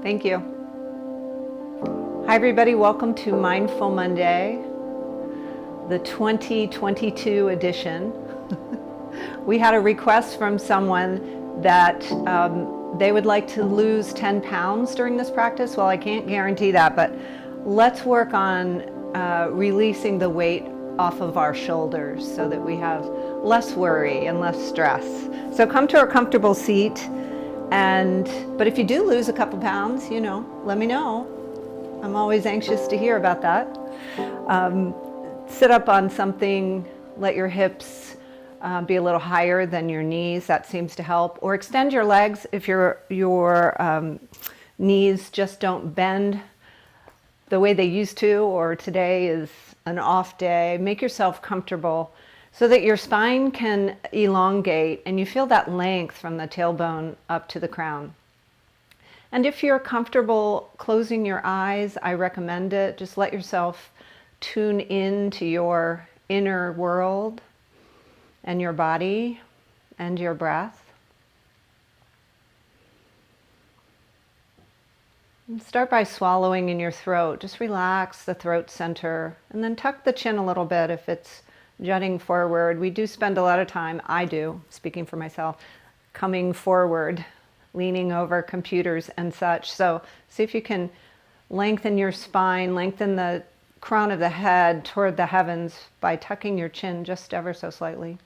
Thank you. Hi everybody, welcome to Mindful Monday, the 2022 edition. We had a request from someone that they would like to lose 10 pounds during this practice. Well, I can't guarantee that, but let's work on releasing the weight off of our shoulders so that we have less worry and less stress. So come to a comfortable seat. But if you do lose a couple pounds, let me know. I'm always anxious to hear about that. Sit up on something, let your hips be a little higher than your knees. That seems to help. Or extend your legs if your knees just don't bend the way they used to, or today is an off day. Make yourself comfortable so that your spine can elongate and you feel that length from the tailbone up to the crown. And if you're comfortable closing your eyes, I recommend it. Just let yourself tune in to your inner world and your body and your breath. And start by swallowing in your throat. Just relax the throat center and then tuck the chin a little bit if it's jutting forward. We do spend a lot of time, I do, speaking for myself, coming forward, leaning over computers and such. So see if you can lengthen your spine, lengthen the crown of the head toward the heavens by tucking your chin just ever so slightly.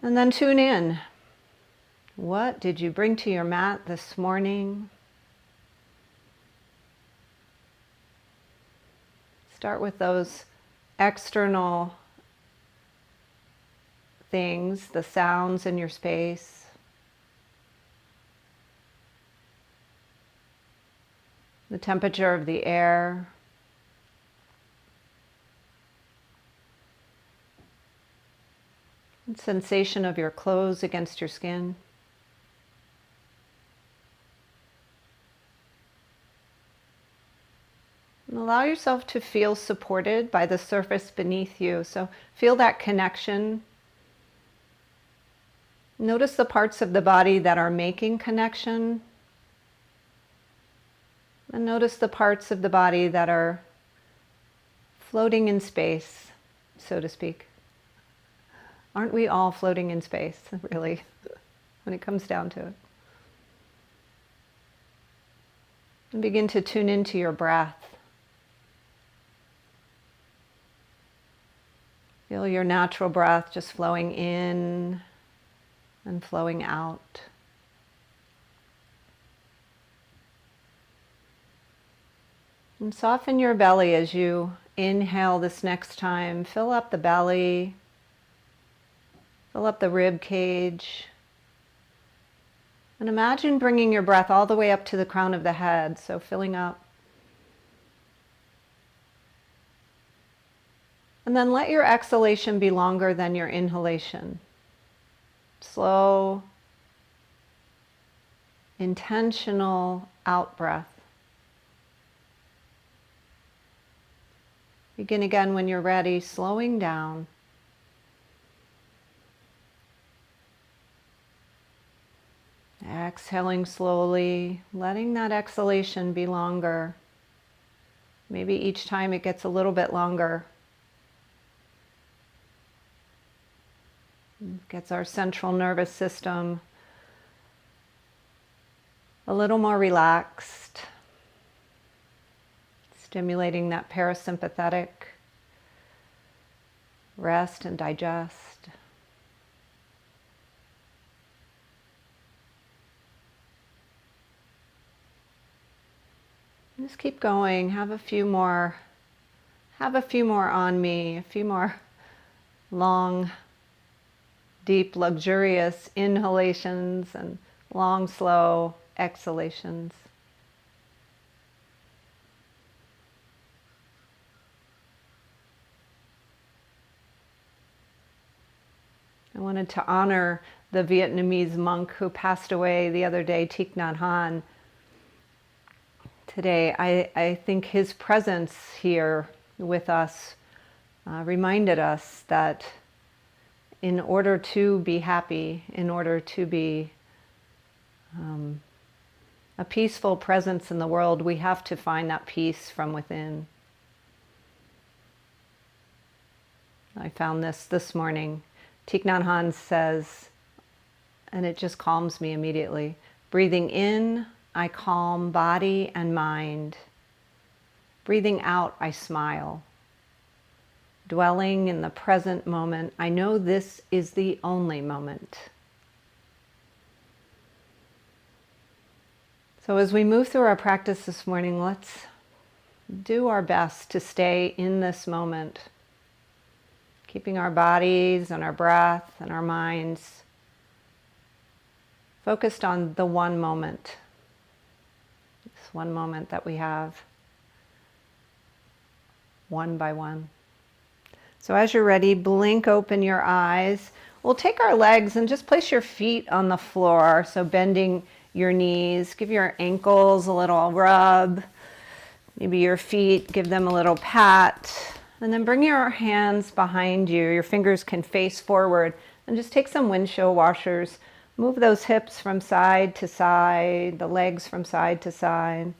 And then tune in. What did you bring to your mat this morning? Start with those external things, the sounds in your space. The temperature of the air. The sensation of your clothes against your skin. And allow yourself to feel supported by the surface beneath you. So feel that connection. Notice the parts of the body that are making connection. And notice the parts of the body that are floating in space, so to speak. Aren't we all floating in space, really, when it comes down to it? And begin to tune into your breath. Feel your natural breath just flowing in and flowing out. And soften your belly as you inhale this next time. Fill up the belly, fill up the rib cage. And imagine bringing your breath all the way up to the crown of the head, so filling up. And then let your exhalation be longer than your inhalation. Slow, intentional out breath. Begin again when you're ready, slowing down. Exhaling slowly, letting that exhalation be longer. Maybe each time it gets a little bit longer. Gets our central nervous system a little more relaxed, stimulating that parasympathetic rest and digest. Just keep going. Have a few more on me, a few more long, deep, luxurious inhalations and long, slow exhalations. I wanted to honor the Vietnamese monk who passed away the other day, Thich Nhat Hanh. Today, I think his presence here with us reminded us that in order to be happy, in order to be a peaceful presence in the world, we have to find that peace from within. I found this morning. Thich Nhat Hanh says, and it just calms me immediately, breathing in, I calm body and mind. Breathing out, I smile. Dwelling in the present moment, I know this is the only moment. So as we move through our practice this morning, let's do our best to stay in this moment, keeping our bodies and our breath and our minds focused on the one moment, this one moment that we have, one by one. So as you're ready, blink open your eyes. We'll take our legs and just place your feet on the floor, so bending your knees, give your ankles a little rub, maybe your feet, give them a little pat, and then bring your hands behind you. Your fingers can face forward, and just take some windshield washers. Move those hips from side to side, the legs from side to side.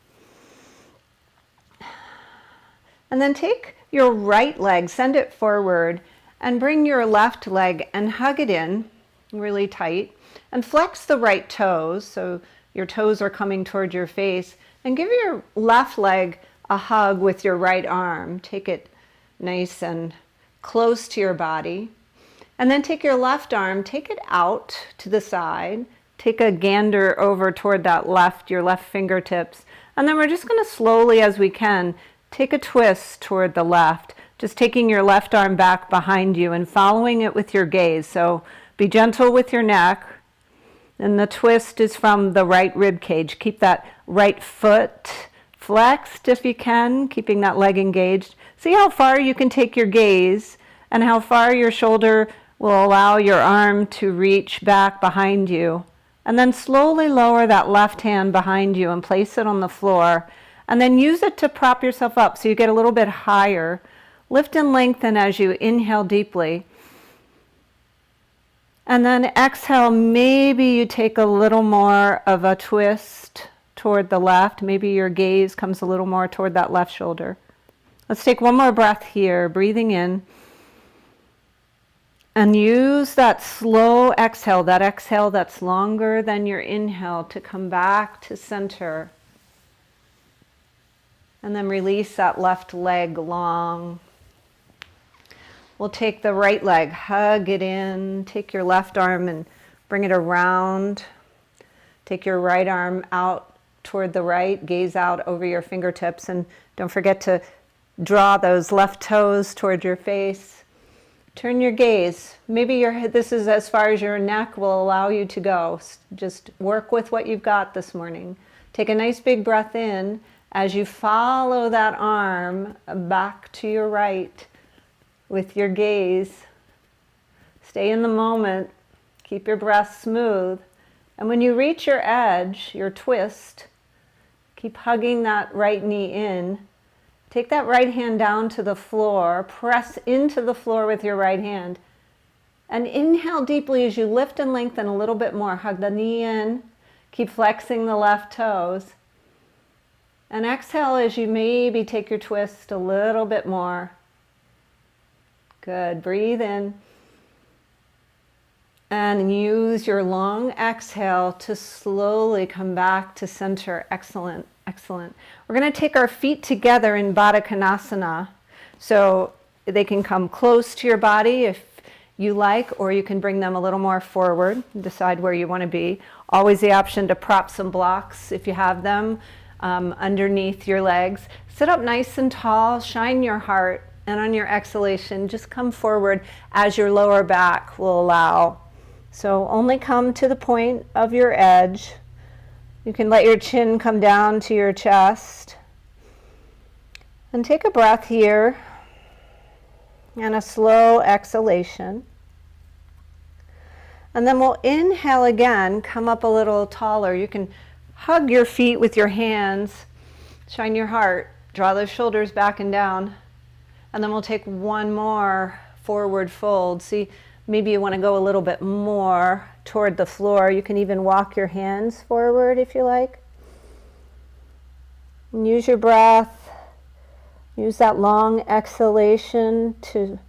And then take your right leg, send it forward, and bring your left leg and hug it in really tight. And flex the right toes, so your toes are coming toward your face. And give your left leg a hug with your right arm. Take it nice and close to your body. And then take your left arm, take it out to the side. Take a gander over toward that left, your left fingertips. And then we're just going to slowly, as we can, take a twist toward the left. Just taking your left arm back behind you and following it with your gaze. So be gentle with your neck. And the twist is from the right rib cage. Keep that right foot flexed if you can, keeping that leg engaged. See how far you can take your gaze and how far your shoulder will allow your arm to reach back behind you. And then slowly lower that left hand behind you and place it on the floor. And then use it to prop yourself up so you get a little bit higher. Lift and lengthen as you inhale deeply. And then exhale, maybe you take a little more of a twist toward the left. Maybe your gaze comes a little more toward that left shoulder. Let's take one more breath here, breathing in. And use that slow exhale that's longer than your inhale, to come back to center. And then release that left leg long. We'll take the right leg, hug it in, take your left arm and bring it around. Take your right arm out toward the right, gaze out over your fingertips, and don't forget to draw those left toes toward your face. Turn your gaze. Maybe this is as far as your neck will allow you to go. Just work with what you've got this morning. Take a nice big breath in as you follow that arm back to your right. With your gaze, stay in the moment, keep your breath smooth, and when you reach your edge, your twist, keep hugging that right knee in. Take that right hand down to the floor, press into the floor with your right hand, and inhale deeply as you lift and lengthen a little bit more. Hug the knee in, keep flexing the left toes, and exhale as you maybe take your twist a little bit more. Good. Breathe in and use your long exhale to slowly come back to center. Excellent. Excellent. We're going to take our feet together in Baddha Konasana, so they can come close to your body if you like, or you can bring them a little more forward. Decide where you want to be. Always the option to prop some blocks if you have them underneath your legs. Sit up nice and tall, shine your heart. And on your exhalation, just come forward as your lower back will allow. So only come to the point of your edge. You can let your chin come down to your chest. And take a breath here and a slow exhalation. And then we'll inhale again, come up a little taller. You can hug your feet with your hands, shine your heart, draw those shoulders back and down. And then we'll take one more forward fold. See, Maybe you want to go a little bit more toward the floor. You can even walk your hands forward if you like. And use your breath. Use that long exhalation to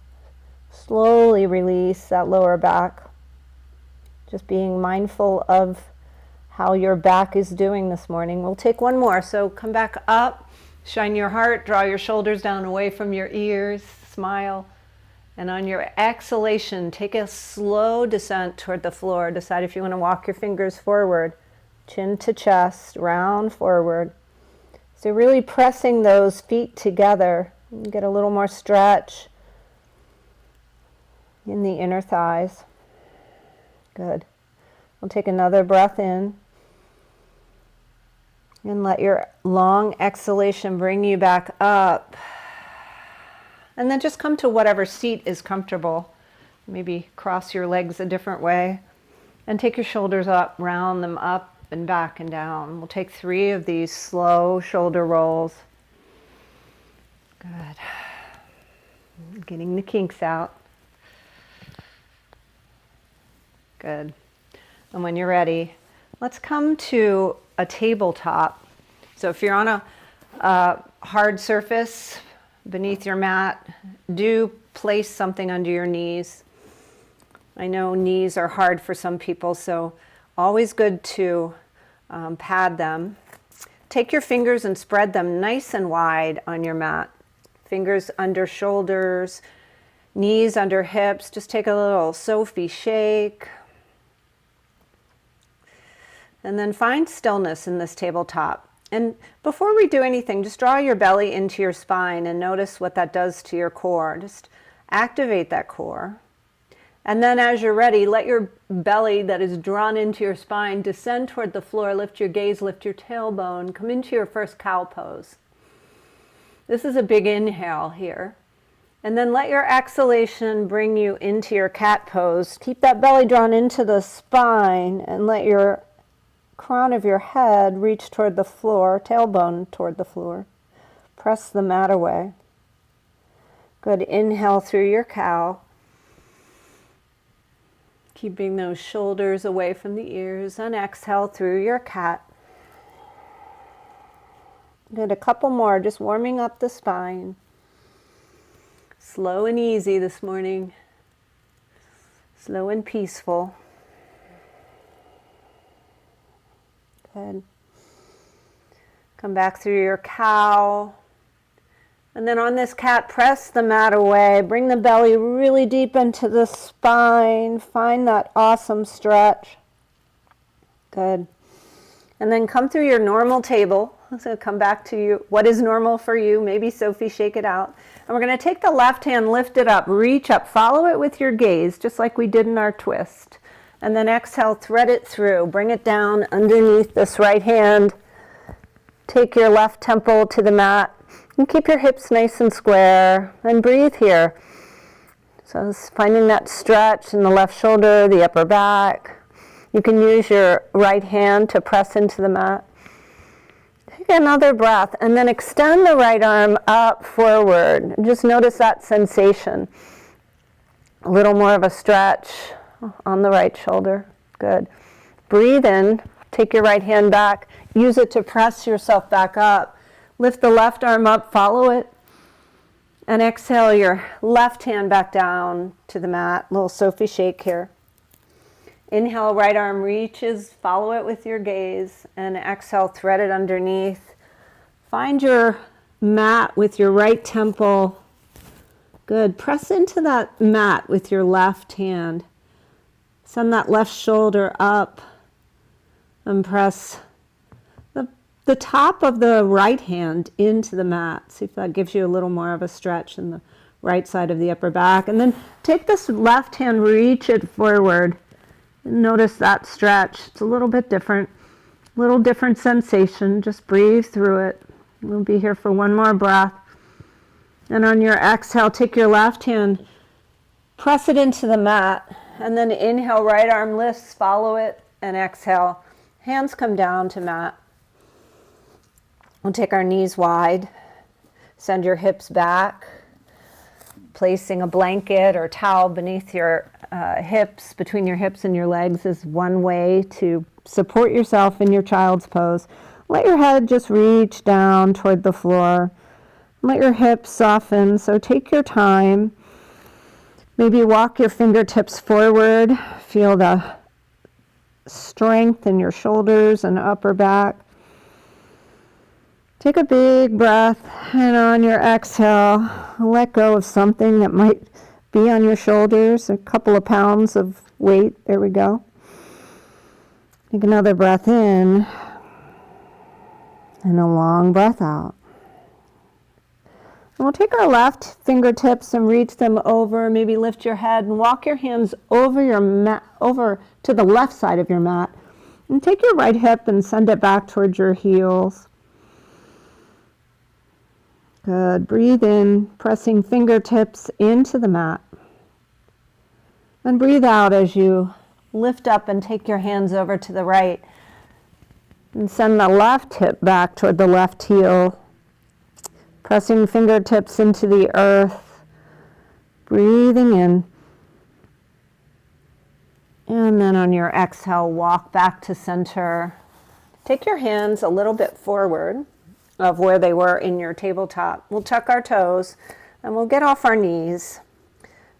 slowly release that lower back. Just being mindful of how your back is doing this morning. We'll take one more. So come back up, shine your heart, draw your shoulders down away from your ears, smile. And on your exhalation, take a slow descent toward the floor. Decide if you want to walk your fingers forward, chin to chest, round forward. So really pressing those feet together. Get a little more stretch in the inner thighs. Good. We'll take another breath in. And let your long exhalation bring you back up. And then just come to whatever seat is comfortable. Maybe cross your legs a different way. And take your shoulders up, round them up and back and down. We'll take 3 of these slow shoulder rolls. Good. Getting the kinks out. Good. And when you're ready, let's come to a tabletop. So if you're on a hard surface beneath your mat, do place something under your knees. I know knees are hard for some people, so always good to pad them. Take your fingers and spread them nice and wide on your mat. Fingers under shoulders, knees under hips. Just take a little Sophie shake. And then find stillness in this tabletop. And before we do anything, just draw your belly into your spine and notice what that does to your core. Just activate that core. And then as you're ready, let your belly that is drawn into your spine descend toward the floor. Lift your gaze, lift your tailbone. Come into your first cow pose. This is a big inhale here. And then let your exhalation bring you into your cat pose. Keep that belly drawn into the spine and let your crown of your head reach toward the floor, tailbone toward the floor. Press the mat away. Good. Inhale through your cow. Keeping those shoulders away from the ears, and exhale through your cat. Good. A couple more, just warming up the spine. Slow and easy this morning. Slow and peaceful. Good. Come back through your cow. And then on this cat, press the mat away. Bring the belly really deep into the spine. Find that awesome stretch. Good. And then come through your normal table. So come back to you. What is normal for you? Maybe Sophie, shake it out. And we're going to take the left hand, lift it up, reach up, follow it with your gaze, just like we did in our twist. And then exhale, thread it through. Bring it down underneath this right hand. Take your left temple to the mat. And keep your hips nice and square. And breathe here. So it's finding that stretch in the left shoulder, the upper back. You can use your right hand to press into the mat. Take another breath. And then extend the right arm up, forward. Just notice that sensation. A little more of a stretch on the right shoulder. Good. Breathe in. Take your right hand back. Use it to press yourself back up. Lift the left arm up. Follow it. And exhale your left hand back down to the mat. Little Sophie shake here. Inhale, right arm reaches. Follow it with your gaze. And exhale, thread it underneath. Find your mat with your right temple. Good. Press into that mat with your left hand. Send that left shoulder up and press the top of the right hand into the mat. See if that gives you a little more of a stretch in the right side of the upper back. And then take this left hand, reach it forward. And notice that stretch. It's a little bit different, little different sensation. Just breathe through it. We'll be here for one more breath. And on your exhale, take your left hand, press it into the mat. And then inhale, right arm lifts, follow it, and exhale. Hands come down to mat. We'll take our knees wide. Send your hips back. Placing a blanket or towel beneath your hips, between your hips and your legs is one way to support yourself in your child's pose. Let your head just reach down toward the floor. Let your hips soften, so take your time. Maybe walk your fingertips forward. Feel the strength in your shoulders and upper back. Take a big breath, and on your exhale, let go of something that might be on your shoulders, a couple of pounds of weight. There we go. Take another breath in, and a long breath out. And we'll take our left fingertips and reach them over. Maybe lift your head and walk your hands over your mat, over to the left side of your mat. And take your right hip and send it back towards your heels. Good. Breathe in, pressing fingertips into the mat. And breathe out as you lift up and take your hands over to the right. And send the left hip back toward the left heel. Pressing fingertips into the earth. Breathing in. And then on your exhale, walk back to center. Take your hands a little bit forward of where they were in your tabletop. We'll tuck our toes and we'll get off our knees.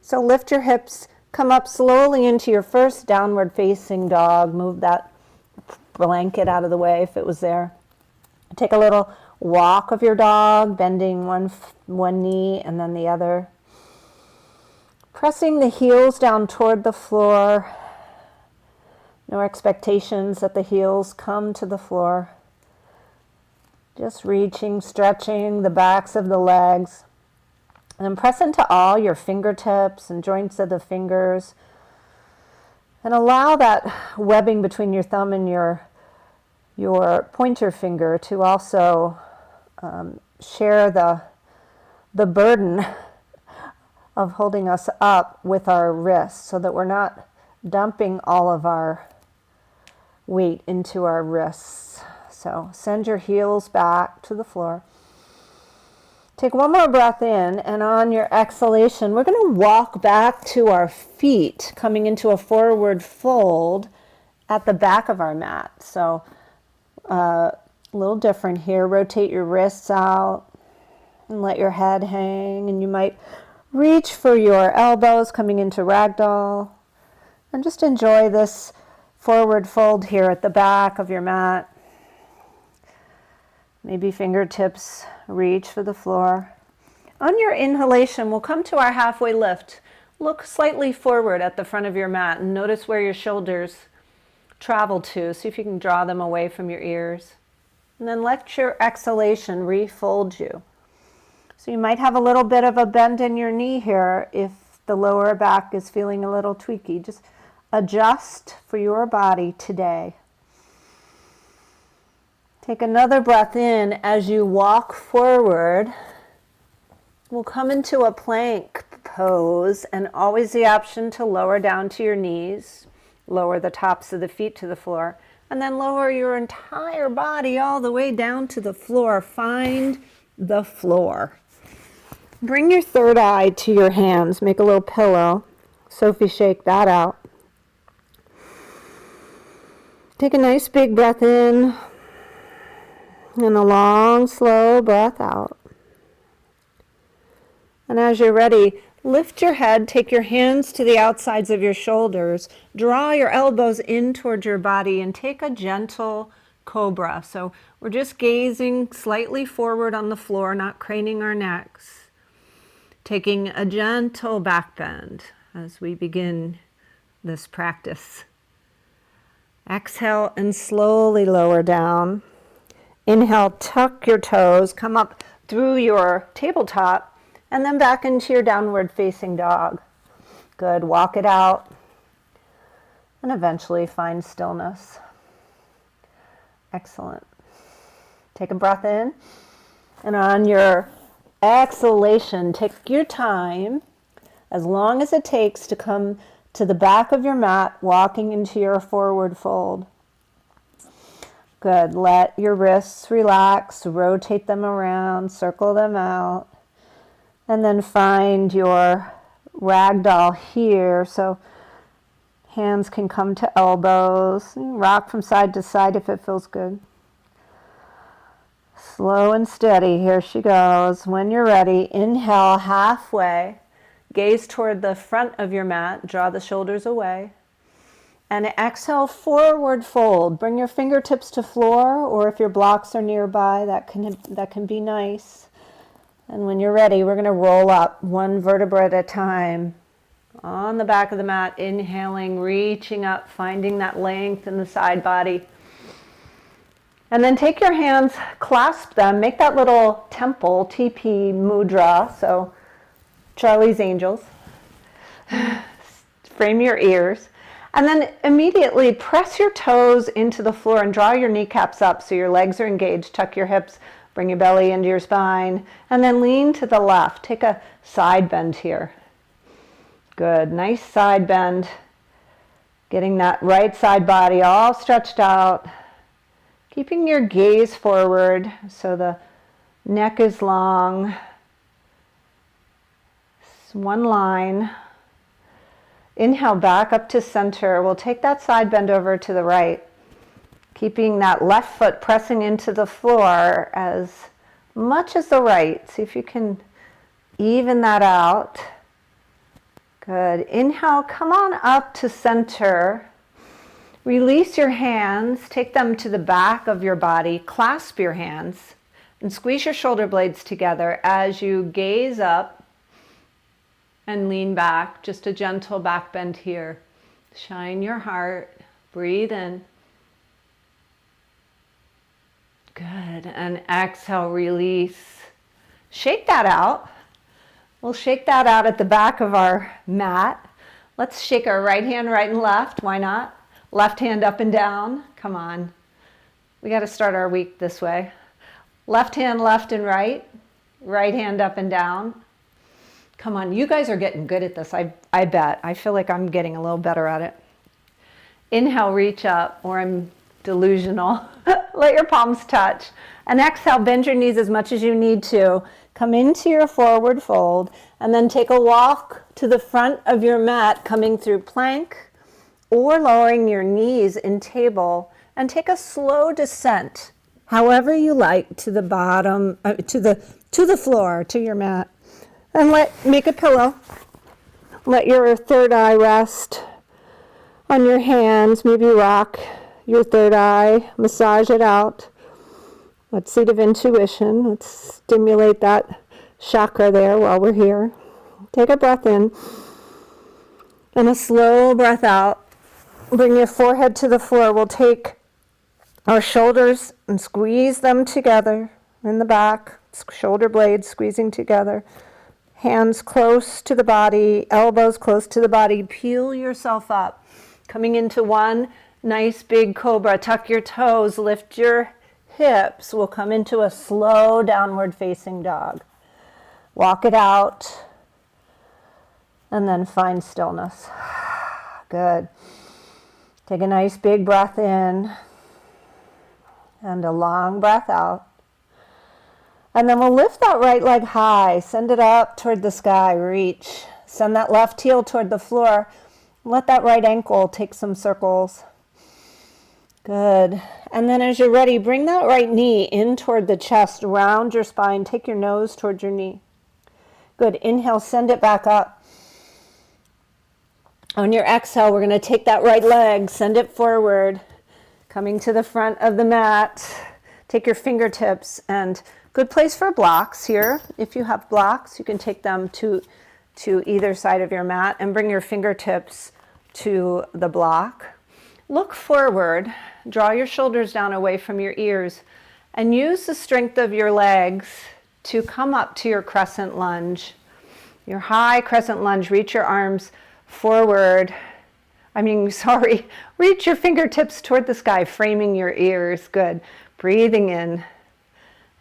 So lift your hips, come up slowly into your first downward facing dog. Move that blanket out of the way if it was there. Take a little walk of your dog, bending one knee and then the other. Pressing the heels down toward the floor. No expectations that the heels come to the floor. Just reaching, stretching the backs of the legs. And then press into all your fingertips and joints of the fingers. And allow that webbing between your thumb and your pointer finger to also share the burden of holding us up with our wrists so that we're not dumping all of our weight into our wrists. So send your heels back to the floor. Take one more breath in, and on your exhalation, we're going to walk back to our feet, coming into a forward fold at the back of our mat. So a little different here. Rotate your wrists out and let your head hang, and you might reach for your elbows coming into ragdoll, and just enjoy this forward fold here at the back of your mat. Maybe fingertips reach for the floor. On your inhalation, we'll come to our halfway lift. Look slightly forward at the front of your mat and notice where your shoulders travel to. See if you can draw them away from your ears. And then let your exhalation refold you. So you might have a little bit of a bend in your knee here if the lower back is feeling a little tweaky. Just adjust for your body today. Take another breath in as you walk forward. We'll come into a plank pose, and always the option to lower down to your knees, lower the tops of the feet to the floor, and then lower your entire body all the way down to the floor. Find the floor. Bring your third eye to your hands. Make a little pillow. Sophie, shake that out. Take a nice big breath in. And a long, slow breath out. And as you're ready, lift your head, take your hands to the outsides of your shoulders, draw your elbows in towards your body, and take a gentle cobra. So we're just gazing slightly forward on the floor, not craning our necks. Taking a gentle back bend as we begin this practice. Exhale and slowly lower down. Inhale, tuck your toes, come up through your tabletop, and then back into your downward facing dog. Good, walk it out, and eventually find stillness. Excellent. Take a breath in, and on your exhalation, take your time, as long as it takes to come to the back of your mat, walking into your forward fold. Good. Let your wrists relax, rotate them around, circle them out, and then find your ragdoll here. So Hands can come to elbows. Rock from side to side if it feels good. Slow and steady. Here she goes. When you're ready, inhale halfway. Gaze toward the front of your mat. Draw the shoulders away. And exhale, forward fold. Bring your fingertips to floor, or if your blocks are nearby, that can be nice. And when you're ready, we're going to roll up one vertebra at a time. On the back of the mat, inhaling, reaching up, finding that length in the side body. And then take your hands, clasp them, make that little temple, TP mudra, so Charlie's Angels. Frame your ears. And then immediately press your toes into the floor and draw your kneecaps up so your legs are engaged. Tuck your hips, bring your belly into your spine, and then lean to the left. Take a side bend here. Good, nice side bend. Getting that right side body all stretched out. Keeping your gaze forward so the neck is long. It's one line. Inhale back up to center. We'll take that side bend over to the right. Keeping that left foot pressing into the floor as much as the right. See if you can even that out. Good. Inhale, come on up to center. Release your hands. Take them to the back of your body. Clasp your hands and squeeze your shoulder blades together as you gaze up and lean back. Just a gentle back bend here. Shine your heart. Breathe in. Good. And exhale, release. Shake that out. We'll shake that out at the back of our mat. Let's shake our right hand right and left. Why not? Left hand up and down. Come on. We got to start our week this way. Left hand left and right. Right hand up and down. Come on, you guys are getting good at this, I bet. I feel like I'm getting a little better at it. Inhale, reach up, or I'm delusional. Let your palms touch. And exhale, bend your knees as much as you need to. Come into your forward fold, and then take a walk to the front of your mat, coming through plank, or lowering your knees in table, and take a slow descent, however you like, to the bottom, to the floor, to your mat. And make a pillow. Let your third eye rest on your hands. Maybe rock your third eye. Massage it out. That seat of intuition. Let's stimulate that chakra there while we're here. Take a breath in. And a slow breath out. Bring your forehead to the floor. We'll take our shoulders and squeeze them together in the back. Shoulder blades squeezing together. Hands close to the body, elbows close to the body. Peel yourself up. Coming into one nice big cobra. Tuck your toes, lift your hips. We'll come into a slow downward facing dog. Walk it out. And then find stillness. Good. Take a nice big breath in. And a long breath out. And then we'll lift that right leg high, send it up toward the sky, reach. Send that left heel toward the floor. Let that right ankle take some circles. Good. And then as you're ready, bring that right knee in toward the chest, round your spine, take your nose toward your knee. Good. Inhale, send it back up. On your exhale, we're going to take that right leg, send it forward, coming to the front of the mat. Take your fingertips and good place for blocks here. If you have blocks, you can take them to either side of your mat and bring your fingertips to the block. Look forward, draw your shoulders down away from your ears, and use the strength of your legs to come up to your crescent lunge. Your high crescent lunge, reach your arms forward. Reach your fingertips toward the sky, framing your ears. Good. Breathing in.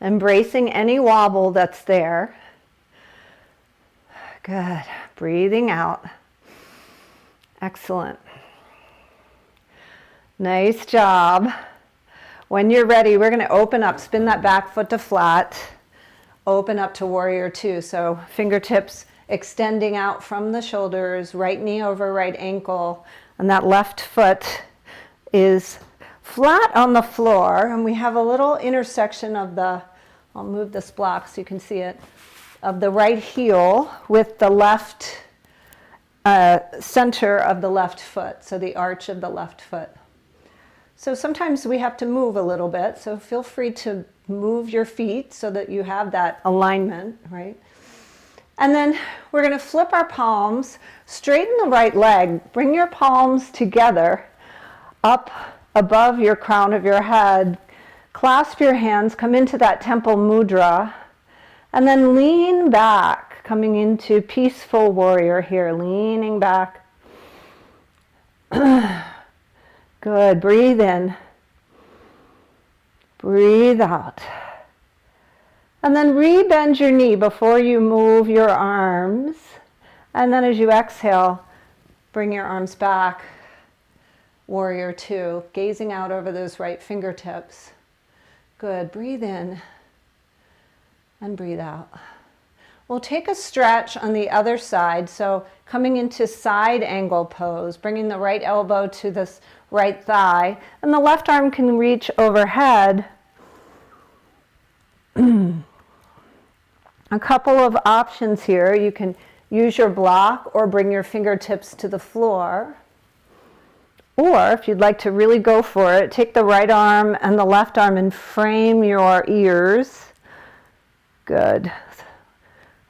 Embracing any wobble that's there. Good. Breathing out. Excellent. Nice job. When you're ready, we're going to open up, spin that back foot to flat, open up to warrior two. So fingertips extending out from the shoulders, right knee over right ankle, And that left foot is flat on the floor, and we have a little intersection of the, I'll move this block so you can see it, of the right heel with the left center of the left foot, so the arch of the left foot. So sometimes we have to move a little bit, so feel free to move your feet so that you have that alignment, right? And then we're going to flip our palms, straighten the right leg, bring your palms together up above your crown of your head, clasp your hands, come into that temple mudra, and then lean back, coming into peaceful warrior here, leaning back. Good, breathe in, breathe out. And then re-bend your knee before you move your arms. And then as you exhale, bring your arms back. Warrior two, gazing out over those right fingertips. Good, breathe in and breathe out. We'll take a stretch on the other side. So coming into side angle pose, bringing the right elbow to this right thigh. And the left arm can reach overhead. A couple of options here. You can use your block or bring your fingertips to the floor. Or if you'd like to really go for it, take the right arm and the left arm and frame your ears. Good.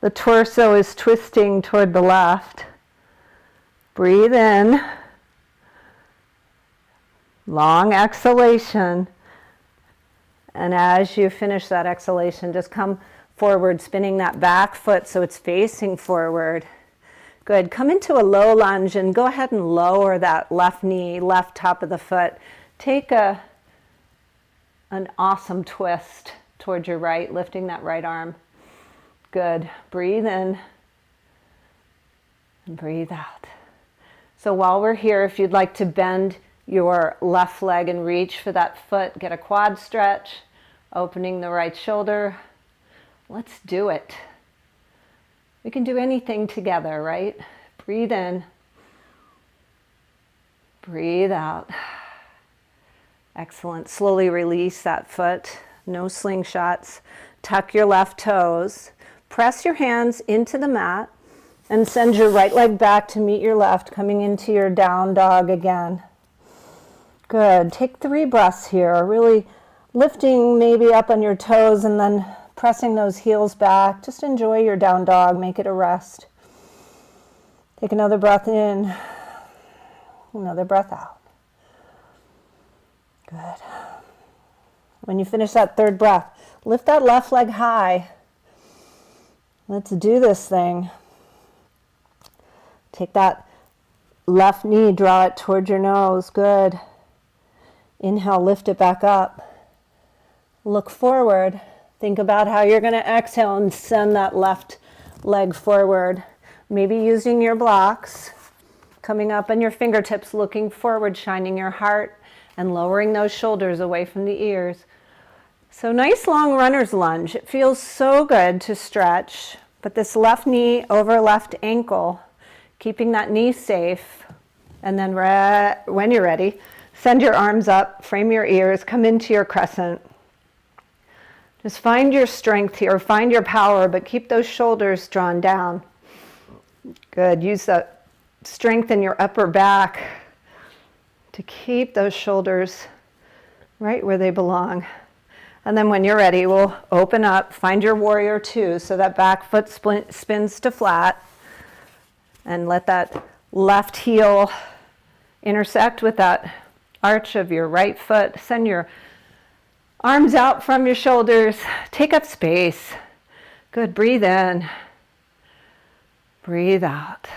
The torso is twisting toward the left. Breathe in. Long exhalation. And as you finish that exhalation, just come forward, spinning that back foot so it's facing forward. Good. Come into a low lunge and go ahead and lower that left knee, left top of the foot. Take an awesome twist towards your right, lifting that right arm. Good. Breathe in and breathe out. So while we're here, if you'd like to bend your left leg and reach for that foot, get a quad stretch, opening the right shoulder. Let's do it. We can do anything together, right? Breathe in. Breathe out. Excellent. Slowly release that foot. No slingshots. Tuck your left toes. Press your hands into the mat and send your right leg back to meet your left, coming into your down dog again. Good. Take 3 breaths here. Really lifting maybe up on your toes and then pressing those heels back. Just enjoy your down dog. Make it a rest. Take another breath in. Another breath out. Good. When you finish that 3rd breath, lift that left leg high. Let's do this thing. Take that left knee, draw it towards your nose. Good. Inhale, lift it back up. Look forward. Think about how you're going to exhale and send that left leg forward. Maybe using your blocks, coming up on your fingertips, looking forward, shining your heart, and lowering those shoulders away from the ears. So nice long runner's lunge. It feels so good to stretch, but this left knee over left ankle, keeping that knee safe. And then when you're ready, send your arms up, frame your ears, come into your crescent. Just find your strength here, find your power, but keep those shoulders drawn down. Good. Use that strength in your upper back to keep those shoulders right where they belong. And then when you're ready, we'll open up, find your warrior two, so that back foot spins to flat, and let that left heel intersect with that arch of your right foot. Send your arms out from your shoulders. Take up space. Good. Breathe in. Breathe out.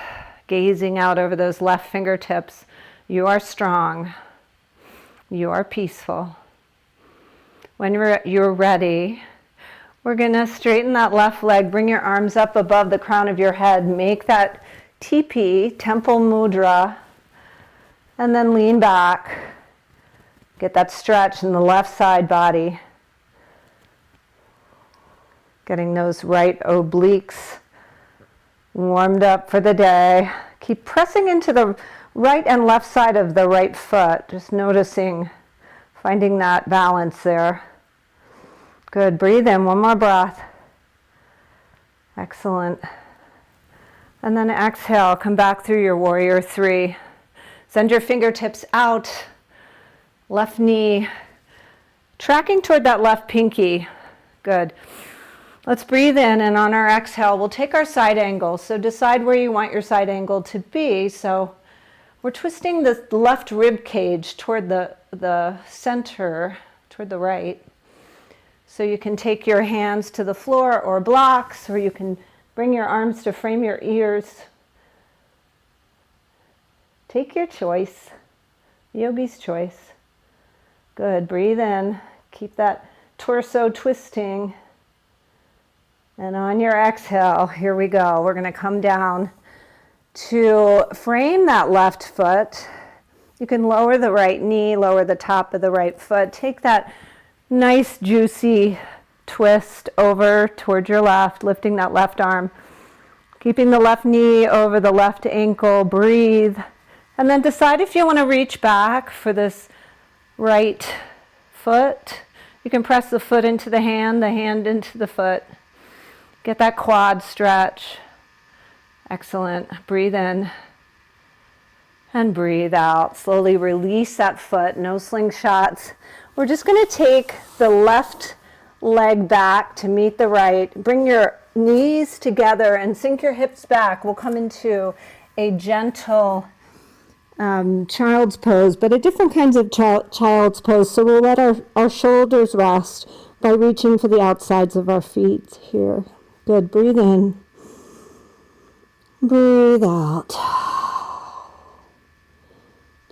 Gazing out over those left fingertips. You are strong. You are peaceful. When you're ready, we're going to straighten that left leg. Bring your arms up above the crown of your head. Make that TP, temple mudra, and then lean back. Get that stretch in the left side body. Getting those right obliques warmed up for the day. Keep pressing into the right and left side of the right foot, just noticing, finding that balance there. Good, breathe in, one more breath. Excellent. And then exhale, come back through your warrior three. Send your fingertips out, left knee, tracking toward that left pinky. Good. Let's breathe in, and on our exhale, we'll take our side angle. So decide where you want your side angle to be. So we're twisting the left rib cage toward the center, toward the right. So you can take your hands to the floor or blocks, or you can bring your arms to frame your ears. Take your choice, yogi's choice. Good, breathe in, keep that torso twisting. And on your exhale, here we go. We're going to come down to frame that left foot. You can lower the right knee, lower the top of the right foot. Take that nice juicy twist over towards your left, lifting that left arm. Keeping the left knee over the left ankle. Breathe. And then decide if you want to reach back for this right foot. You can press the foot into the hand into the foot. Get that quad stretch. Excellent. Breathe in and breathe out. Slowly release that foot. No slingshots. We're just going to take the left leg back to meet the right. Bring your knees together and sink your hips back. We'll come into a gentle child's pose, but a different kinds of child's pose. So we'll let our shoulders rest by reaching for the outsides of our feet here. Good. Breathe in. Breathe out.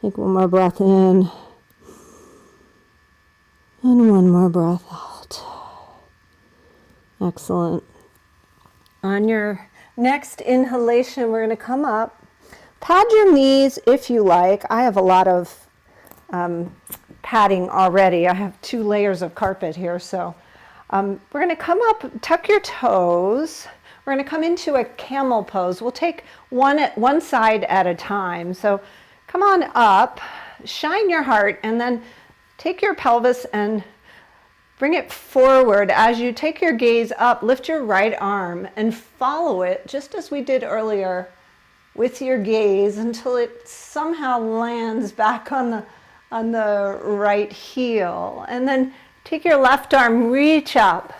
Take one more breath in. And one more breath out. Excellent. On your next inhalation, we're going to come up. Pad your knees if you like. I have a lot of padding already. I have 2 layers of carpet here, so we're going to come up, tuck your toes. We're going to come into a camel pose. We'll take one side at a time. So come on up, shine your heart, and then take your pelvis and bring it forward. As you take your gaze up, lift your right arm and follow it, just as we did earlier, with your gaze until it somehow lands back on the right heel. And then take your left arm, reach up.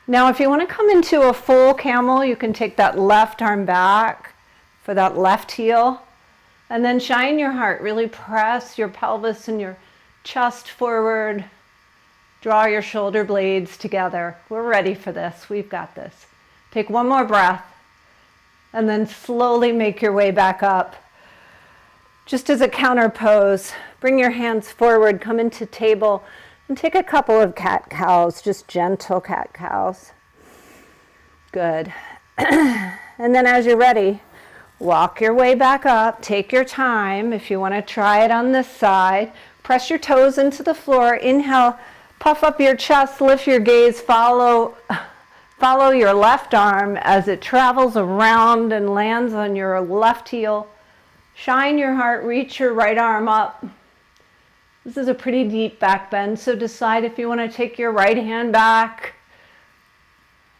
Now, if you want to come into a full camel, you can take that left arm back for that left heel. And then shine your heart. Really press your pelvis and your chest forward. Draw your shoulder blades together. We're ready for this. We've got this. Take one more breath. And then slowly make your way back up. Just as a counter pose, bring your hands forward, come into table, and take a couple of cat-cows, just gentle cat-cows. Good. And then as you're ready, walk your way back up. Take your time. If you want to try it on this side, press your toes into the floor. Inhale, puff up your chest, lift your gaze, follow your left arm as it travels around and lands on your left heel. Shine your heart, reach your right arm up. This is a pretty deep back bend, so decide if you want to take your right hand back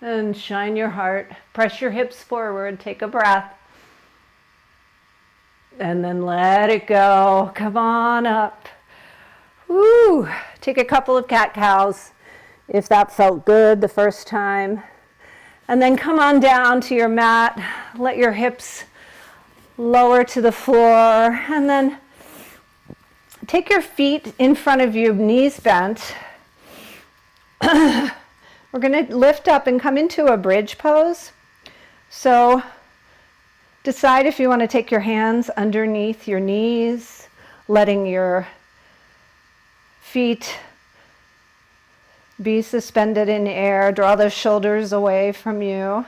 and shine your heart. Press your hips forward, take a breath. And then let it go. Come on up. Woo! Take a couple of cat-cows if that felt good the first time. And then come on down to your mat. Let your hips lower to the floor. And then take your feet in front of you, knees bent. We're going to lift up and come into a bridge pose. So decide if you want to take your hands underneath your knees, letting your feet be suspended in air. Draw the shoulders away from you.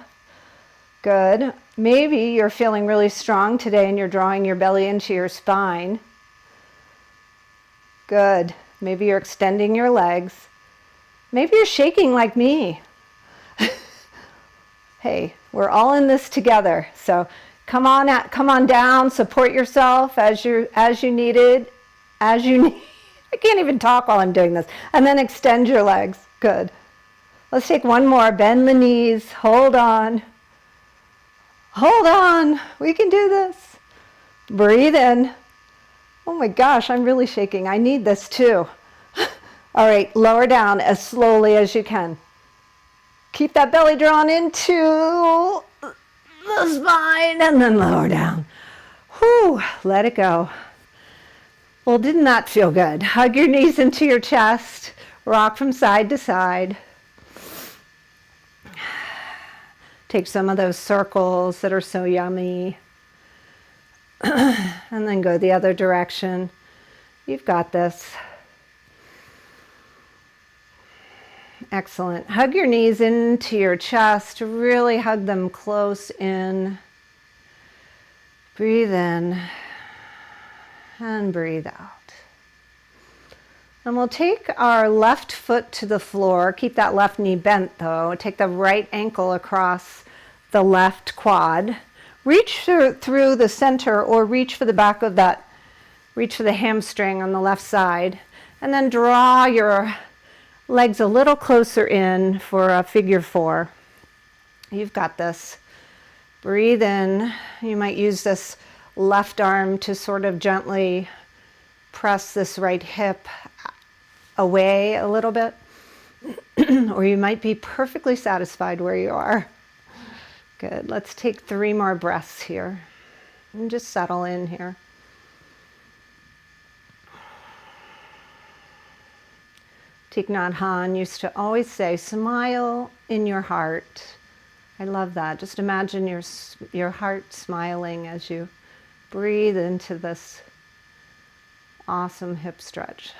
Good. Maybe you're feeling really strong today and you're drawing your belly into your spine. Good. Maybe you're extending your legs. Maybe you're shaking like me. Hey, we're all in this together. So Come on down, support yourself as you needed, as you need. I can't even talk while I'm doing this. And then extend your legs. Good. Let's take one more. Bend the knees. Hold on. Hold on. We can do this. Breathe in. Oh my gosh, I'm really shaking. I need this too. All right, lower down as slowly as you can. Keep that belly drawn into the spine and then lower down. Whew, let it go. Well, didn't that feel good? Hug your knees into your chest. Rock from side to side. Take some of those circles that are so yummy. And then go the other direction. You've got this. Excellent. Hug your knees into your chest. Really hug them close in. Breathe in and breathe out. And we'll take our left foot to the floor. Keep that left knee bent though. Take the right ankle across the left quad. Reach through the center or reach for the back of that, reach for the hamstring on the left side. And then draw your legs a little closer in for a figure four. You've got this. Breathe in. You might use this left arm to sort of gently press this right hip away a little bit. Or you might be perfectly satisfied where you are. Good. Let's take 3 more breaths here. And just settle in here. Thich Nhat Hanh used to always say, smile in your heart. I love that. Just imagine your heart smiling as you breathe into this awesome hip stretch.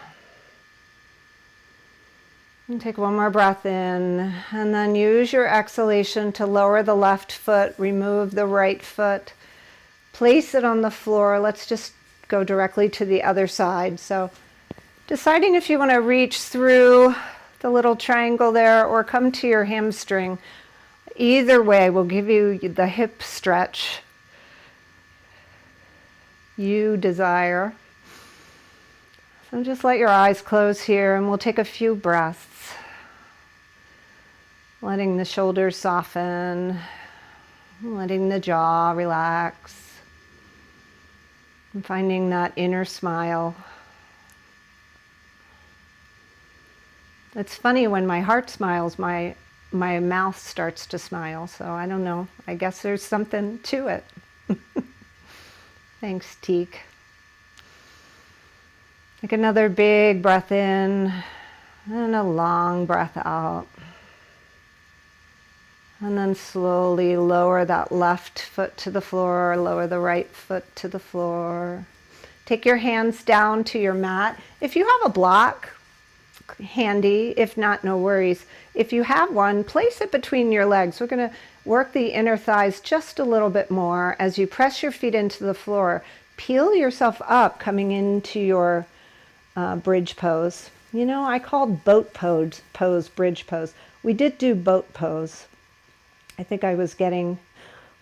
And take one more breath in, and then use your exhalation to lower the left foot, remove the right foot, place it on the floor. Let's just go directly to the other side. So deciding if you want to reach through the little triangle there or come to your hamstring. Either way will give you the hip stretch you desire. So just let your eyes close here and we'll take a few breaths. Letting the shoulders soften, letting the jaw relax, and finding that inner smile. It's funny, when my heart smiles, my mouth starts to smile, so I don't know. I guess there's something to it. Thanks, Teak. Take another big breath in and a long breath out. And then slowly lower that left foot to the floor, lower the right foot to the floor. Take your hands down to your mat. If you have a block, handy. If not, no worries. If you have one, place it between your legs. We're going to work the inner thighs just a little bit more as you press your feet into the floor. Peel yourself up coming into your bridge pose. You know, I called boat pose bridge pose. We did do boat pose. I think I was getting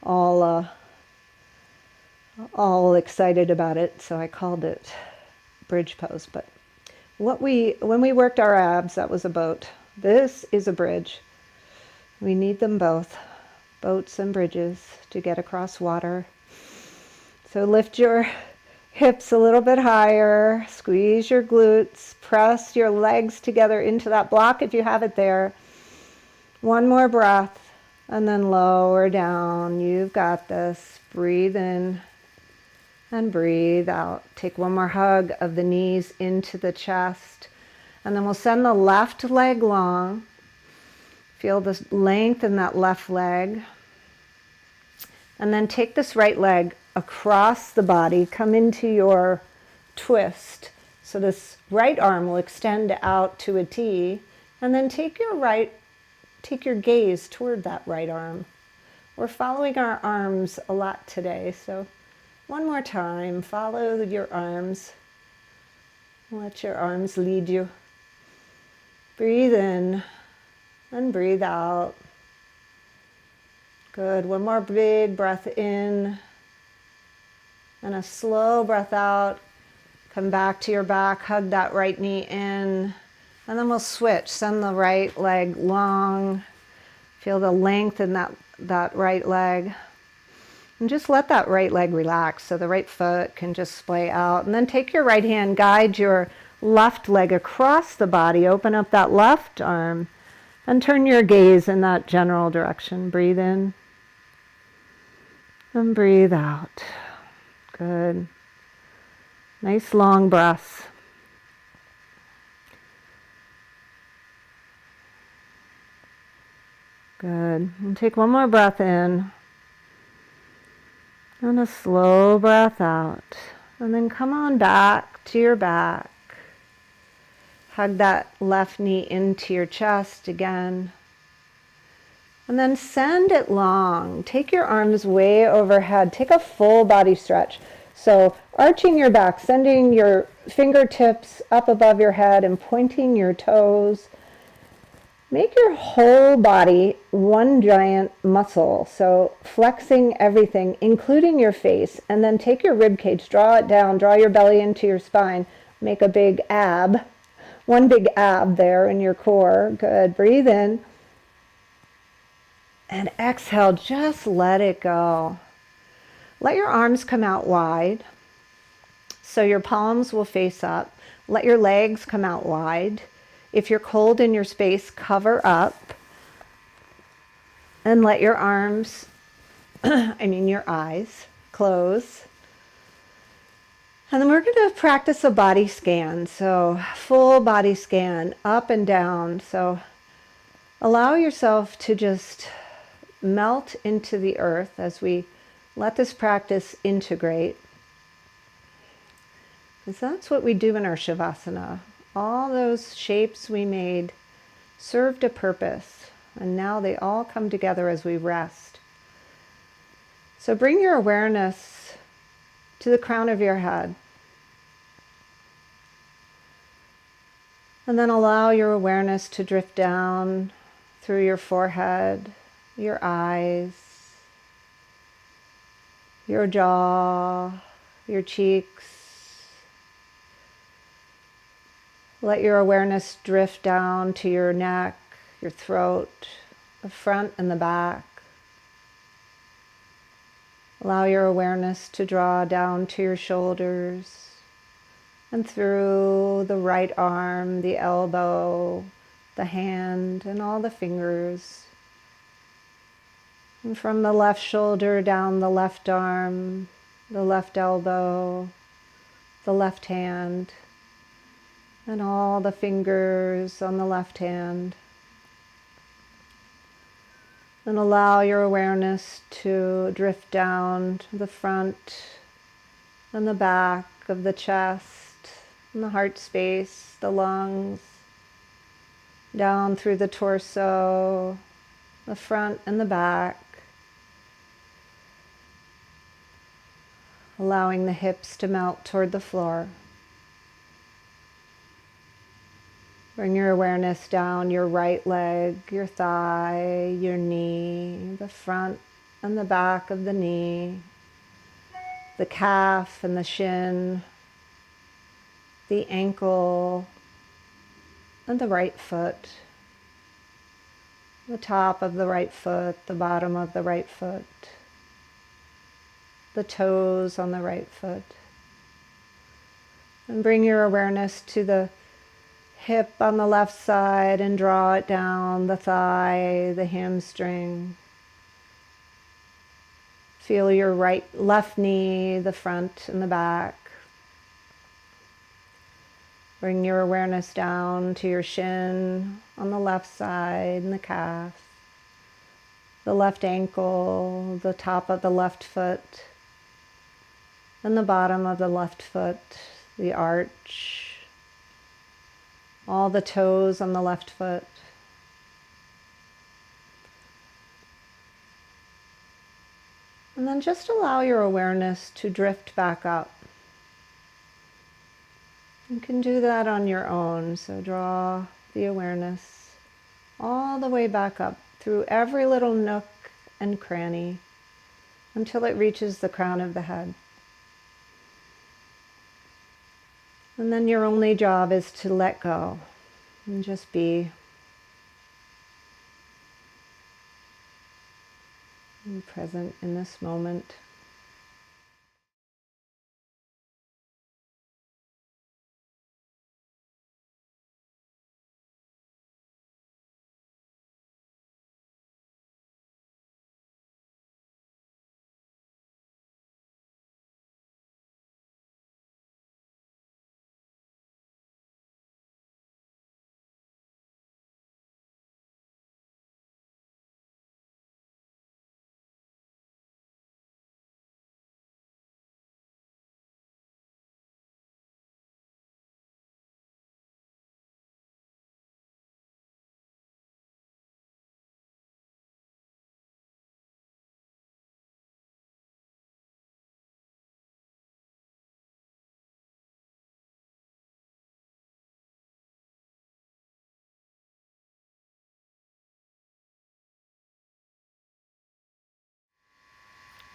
all excited about it, so I called it bridge pose. But when we worked our abs, that was a boat. This is a bridge. We need them both, boats and bridges, to get across water. So lift your hips a little bit higher, squeeze your glutes, press your legs together into that block if you have it there. One more breath, and then lower down. You've got this. Breathe in and breathe out. Take one more hug of the knees into the chest. And then we'll send the left leg long. Feel the length in that left leg. And then take this right leg across the body. Come into your twist. So this right arm will extend out to a T. And then take your gaze toward that right arm. We're following our arms a lot today, so one more time, follow your arms. Let your arms lead you. Breathe in and breathe out. Good. One more big breath in And a slow breath out. Come back to your back, hug that right knee in. And then we'll switch. Send the right leg long. Feel the length in that right leg. And just let that right leg relax so the right foot can just splay out. And then take your right hand, guide your left leg across the body. Open up that left arm and turn your gaze in that general direction. Breathe in and breathe out. Good. Nice long breaths. Good. And take one more breath in. And a slow breath out. And then come on back to your back. Hug that left knee into your chest again. And then send it long. Take your arms way overhead. Take a full body stretch. So arching your back, sending your fingertips up above your head and pointing your toes. Make your whole body one giant muscle. So flexing everything, including your face. And then take your rib cage, draw it down, draw your belly into your spine. Make a big ab. One big ab there in your core. Good. Breathe in. And exhale, just let it go. Let your arms come out wide. So your palms will face up. Let your legs come out wide. If you're cold in your space, cover up. And let your arms, your eyes, close. And then we're going to practice a body scan. So full body scan, up and down. So allow yourself to just melt into the earth as we let this practice integrate. Because that's what we do in our Shavasana. All those shapes we made served a purpose, and now they all come together as we rest. So bring your awareness to the crown of your head. And then allow your awareness to drift down through your forehead, your eyes, your jaw, your cheeks. Let your awareness drift down to your neck, your throat, the front and the back. Allow your awareness to draw down to your shoulders and through the right arm, the elbow, the hand, and all the fingers. And from the left shoulder down the left arm, the left elbow, the left hand, and all the fingers on the left hand. And allow your awareness to drift down to the front and the back of the chest, and the heart space, the lungs, down through the torso, the front and the back. Allowing the hips to melt toward the floor. Bring your awareness down your right leg, your thigh, your knee, the front and the back of the knee, the calf and the shin, the ankle and the right foot, the top of the right foot, the bottom of the right foot, the toes on the right foot. And bring your awareness to the hip on the left side and draw it down the thigh, the hamstring. Feel your left knee, the front and the back. Bring your awareness down to your shin on the left side and the calf, the left ankle, the top of the left foot, and the bottom of the left foot, the arch, all the toes on the left foot. And then just allow your awareness to drift back up. You can do that on your own, so draw the awareness all the way back up through every little nook and cranny until it reaches the crown of the head. And then your only job is to let go and just be present in this moment.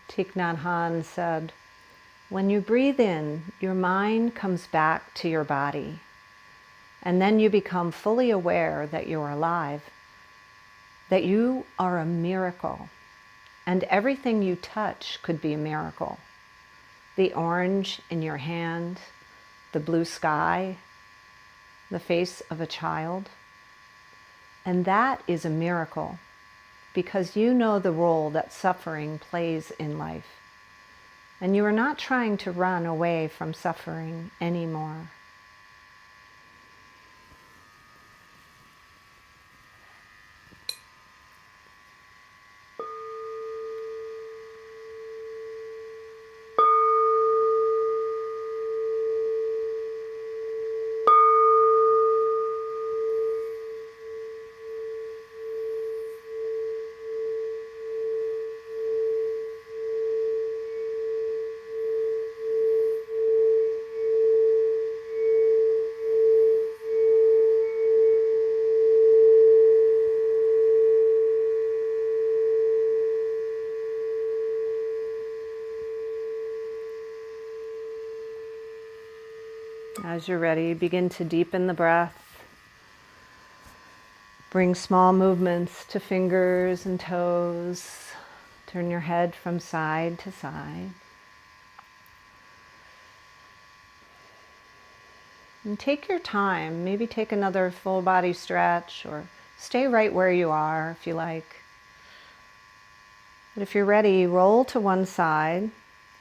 Thich Nhat Hanh said, "When you breathe in, your mind comes back to your body, and then you become fully aware that you're alive, that you are a miracle, and everything you touch could be a miracle. The orange in your hand, the blue sky, the face of a child. And that is a miracle because you know the role that suffering plays in life. And you are not trying to run away from suffering anymore." As you're ready, begin to deepen the breath. Bring small movements to fingers and toes. Turn your head from side to side. And take your time. Maybe take another full body stretch or stay right where you are if you like. But if you're ready, roll to one side,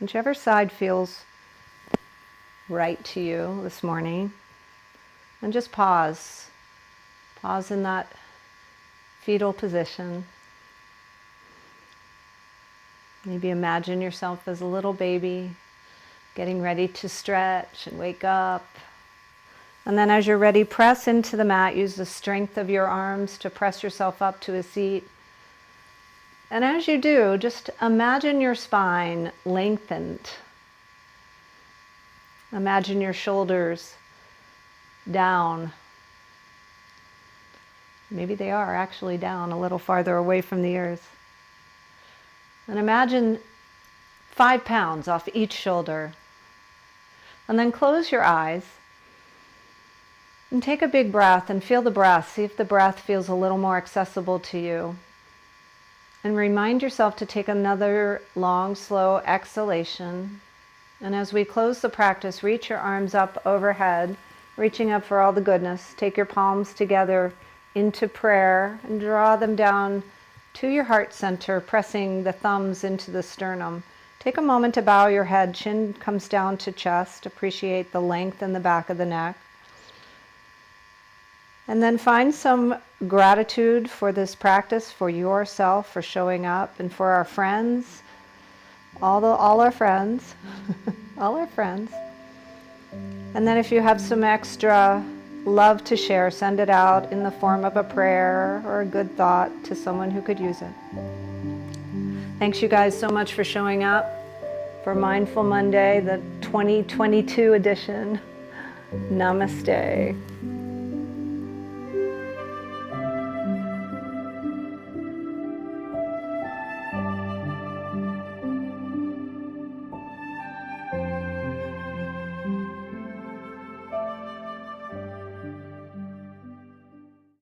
whichever side feels right to you this morning, and just pause. Pause in that fetal position. Maybe imagine yourself as a little baby getting ready to stretch and wake up. And then as you're ready, press into the mat. Use the strength of your arms to press yourself up to a seat. And as you do, just imagine your spine lengthened. Imagine your shoulders down. Maybe they are actually down a little farther away from the earth. And imagine 5 pounds off each shoulder. And then close your eyes and take a big breath and feel the breath. See if the breath feels a little more accessible to you. And remind yourself to take another long, slow exhalation. And as we close the practice, reach your arms up overhead, reaching up for all the goodness. Take your palms together into prayer and draw them down to your heart center, pressing the thumbs into the sternum. Take a moment to bow your head. Chin comes down to chest. Appreciate the length in the back of the neck. And then find some gratitude for this practice, for yourself, for showing up, and for our friends, all our friends, all our friends. And then if you have some extra love to share, send it out in the form of a prayer or a good thought to someone who could use it. Thanks you guys so much for showing up for Mindful Monday, the 2022 edition. Namaste.